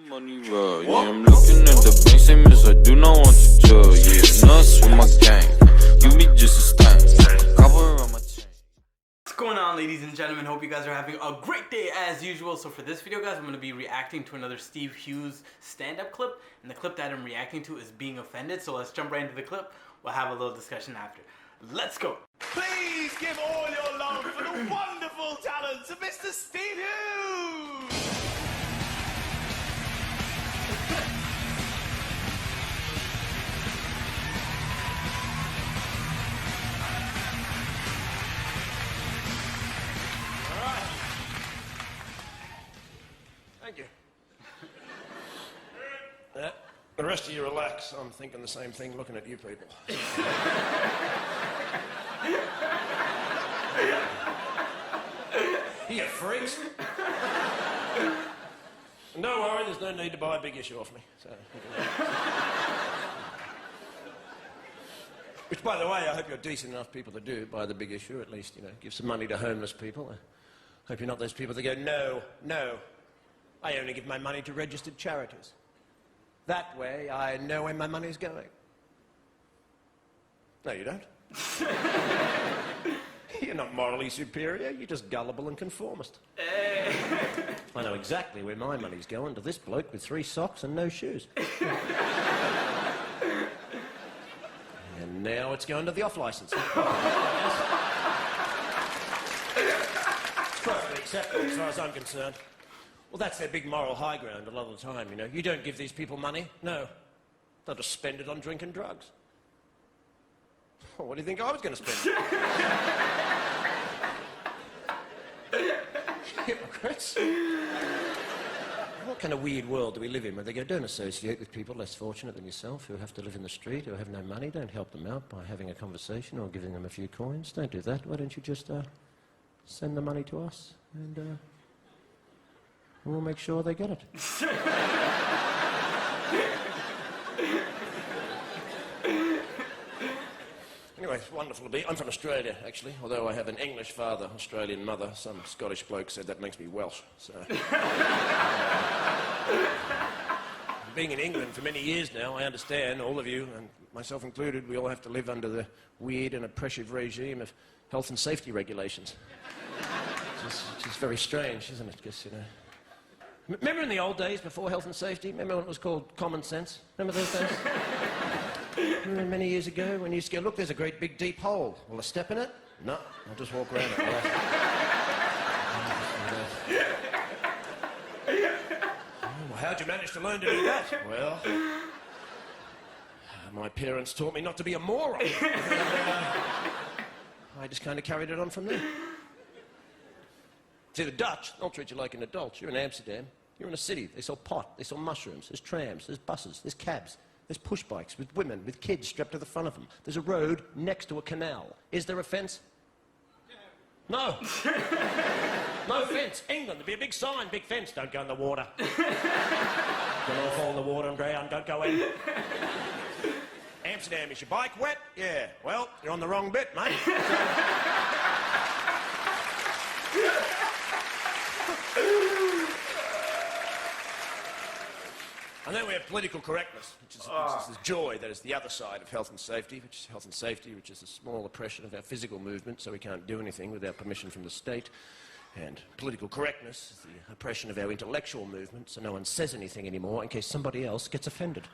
Money roll, yeah, I'm looking at the bank, say miss, I do not want to tell, yeah, nuts with my gang, you be just a stank, cover on my chain. What's going on, ladies and gentlemen? Hope you guys are having a great day as usual. So for this video, guys, I'm going to be reacting to another Steve Hughes stand-up clip, and the clip that I'm reacting to is Being Offended. So let's jump right into the clip. We'll have a little discussion after. Let's go. Please give all your love for the wonderful talents of Mr. Steve Hughes! All right. Thank you. The rest of you relax. I'm thinking the same thing looking at you people. You freaks. And don't worry, there's no need to buy a big issue off me. So, which, by the way, I hope you're decent enough people to do buy the big issue, at least, you know, give some money to homeless people. I hope you're not those people that go, no, I only give my money to registered charities. That way, I know where my money's going. No, you don't. You're not morally superior, you're just gullible and conformist. I know exactly where my money's going, to this bloke with 3 socks and no shoes. And now it's going to the off-licence. It's perfectly acceptable as far as I'm concerned. Well, that's their big moral high ground a lot of the time, you know. You don't give these people money, no. They'll just spend it on drink and drugs. Well, what do you think I was going to spend? Hypocrites. What kind of weird world do we live in where they go, don't associate with people less fortunate than yourself who have to live in the street, who have no money, don't help them out by having a conversation or giving them a few coins. Don't do that. Why don't you just send the money to us and we'll make sure they get it. Anyway, it's wonderful to be. I'm from Australia, actually, although I have an English father, Australian mother. Some Scottish bloke said that makes me Welsh, so... Being in England for many years now, I understand, all of you, and myself included, we all have to live under the weird and oppressive regime of health and safety regulations. Which is very strange, isn't it? Because, you know... Remember in the old days, before health and safety? Remember when it was called common sense? Remember those days? Remember many years ago when you used to go, look, there's a great big deep hole. Will I step in it? No, I'll just walk around it. Well, how'd you manage to learn to do that? Well, my parents taught me not to be a moron. I just kind of carried it on from there. See, the Dutch, they'll treat you like an adult. You're in Amsterdam, you're in a city. They sell pot, they sell mushrooms, there's trams, there's buses, there's cabs, there's push bikes with women, with kids strapped to the front of them. There's a road next to a canal. Is there a fence? No. No fence. England, there'd be a big sign, big fence. Don't go in the water. Don't all fall in the water and drown. Don't go in. Amsterdam, is your bike wet? Yeah. Well, you're on the wrong bit, mate. And then we have political correctness, which is the joy that is the other side of health and safety, which is health and safety, which is the small oppression of our physical movement, so we can't do anything without permission from the state. And political correctness is the oppression of our intellectual movement, so no one says anything anymore in case somebody else gets offended.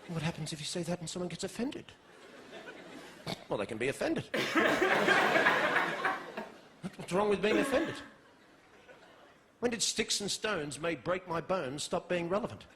What happens if you say that and someone gets offended? Well, they can be offended. What's wrong with being offended? When did sticks and stones may break my bones stop being relevant?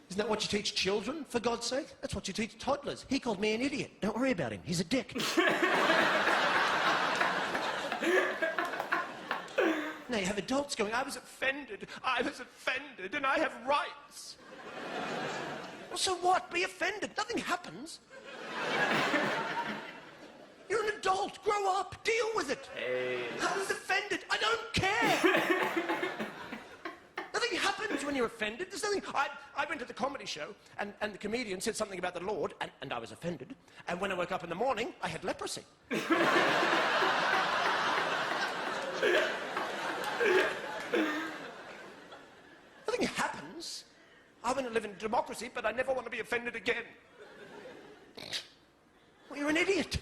Isn't that what you teach children, for God's sake? That's what you teach toddlers. He called me an idiot. Don't worry about him. He's a dick. Now you have adults going, I was offended, and I have rights. Well, so what? Be offended. Nothing happens. You're an adult. Grow up. Deal with it. Hey. I was offended. I don't care. Nothing happens when you're offended. There's nothing... I went to the comedy show, and the comedian said something about the Lord, and I was offended. And when I woke up in the morning, I had leprosy. I want to live in democracy, but I never want to be offended again. Well, you're an idiot.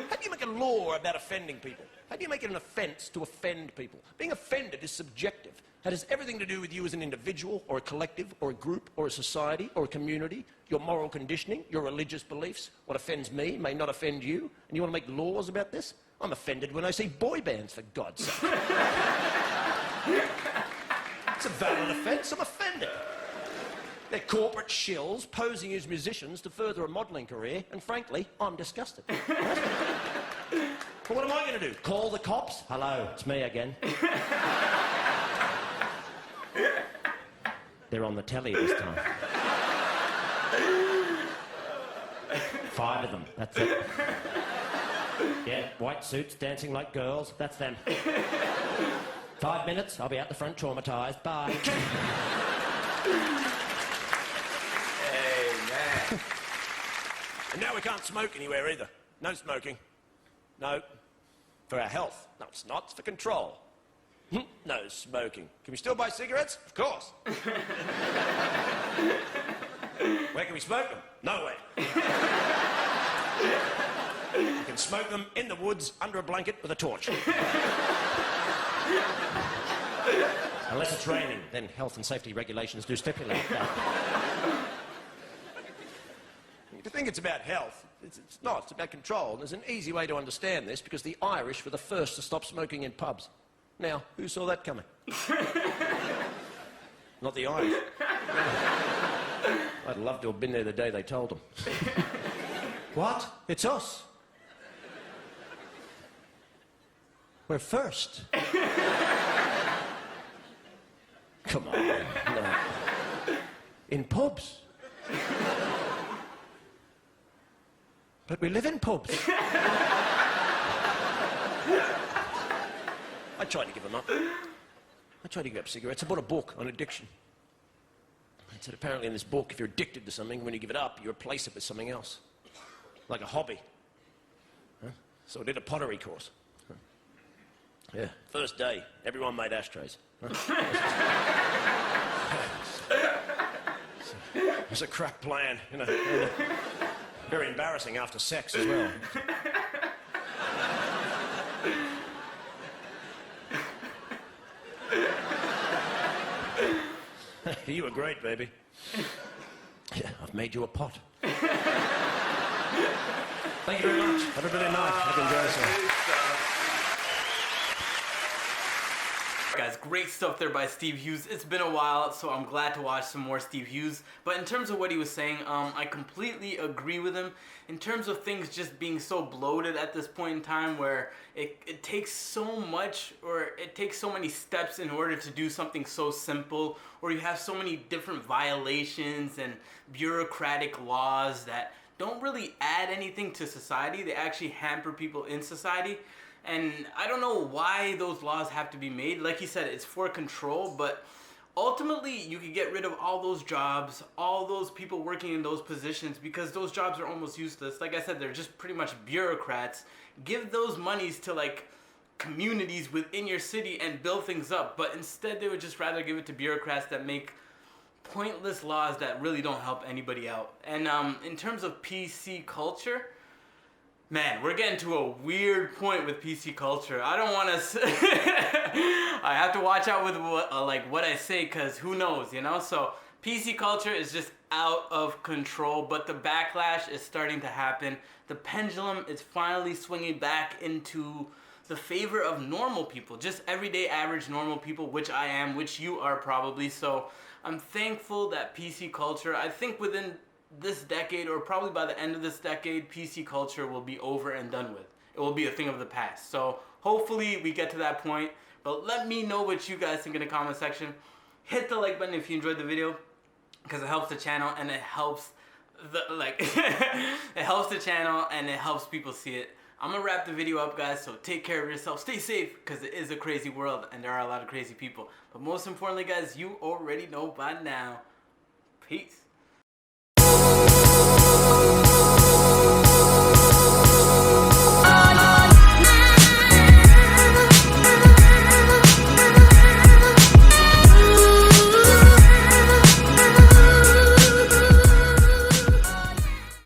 How do you make a law about offending people? How do you make it an offence to offend people? Being offended is subjective. That has everything to do with you as an individual, or a collective, or a group, or a society, or a community, your moral conditioning, your religious beliefs. What offends me may not offend you, and you want to make laws about this? I'm offended when I see boy bands, for God's sake. It's a valid offence. I'm offended. They're corporate shills posing as musicians to further a modelling career, and frankly, I'm disgusted. Right? But what am I going to do? Call the cops? Hello, it's me again. They're on the telly this time. 5 of them, that's it. Yeah, white suits dancing like girls, that's them. 5 minutes, I'll be out the front traumatised. Bye. Hey, man. And now we can't smoke anywhere either. No smoking. No. For our health. No, it's not. It's for control. No smoking. Can we still buy cigarettes? Of course. Where can we smoke them? Nowhere. You can smoke them in the woods under a blanket with a torch. Unless it's raining, then health and safety regulations do stipulate that. If you think it's about health, it's not. It's about control. And there's an easy way to understand this, because the Irish were the first to stop smoking in pubs. Now, who saw that coming? Not the Irish. I'd love to have been there the day they told them. What? It's us. We're first. Come on. No. In pubs. But we live in pubs. I tried to give them up. I tried to give up cigarettes. I bought a book on addiction. It said apparently in this book, if you're addicted to something, when you give it up, you replace it with something else. Like a hobby. Huh? So I did a pottery course. Huh? Yeah, first day, everyone made ashtrays. Huh? It was a crap plan, you know. Very embarrassing after sex as well. You were great, baby. Yeah, I've made you a pot. Thank you very much. Have a brilliant night. I've enjoyed it. Guys, great stuff there by Steve Hughes. It's been a while, so I'm glad to watch some more Steve Hughes. But in terms of what he was saying, I completely agree with him. In terms of things just being so bloated at this point in time, where it takes so much, or it takes so many steps in order to do something so simple, or you have so many different violations and bureaucratic laws that don't really add anything to society. They actually hamper people in society. And I don't know why those laws have to be made. Like he said, it's for control, but ultimately you could get rid of all those jobs, all those people working in those positions, because those jobs are almost useless. Like I said, they're just pretty much bureaucrats. Give those monies to like communities within your city and build things up, but instead they would just rather give it to bureaucrats that make pointless laws that really don't help anybody out. And in terms of PC culture, man, we're getting to a weird point with PC culture. I don't want to... I have to watch out with what I say, because who knows, you know? So PC culture is just out of control, but the backlash is starting to happen. The pendulum is finally swinging back into the favor of normal people, just everyday average normal people, which I am, which you are probably. So I'm thankful that PC culture, I think within this decade, or probably by the end of this decade, PC culture will be over and done with. It will be a thing of the past. So hopefully we get to that point. But let me know what you guys think in the comment section. Hit the like button if you enjoyed the video, because it helps the channel and it helps it helps the channel and it helps people see it. I'm gonna wrap the video up, guys, so take care of yourself, stay safe, because it is a crazy world and there are a lot of crazy people. But most importantly, guys, you already know by now. Peace.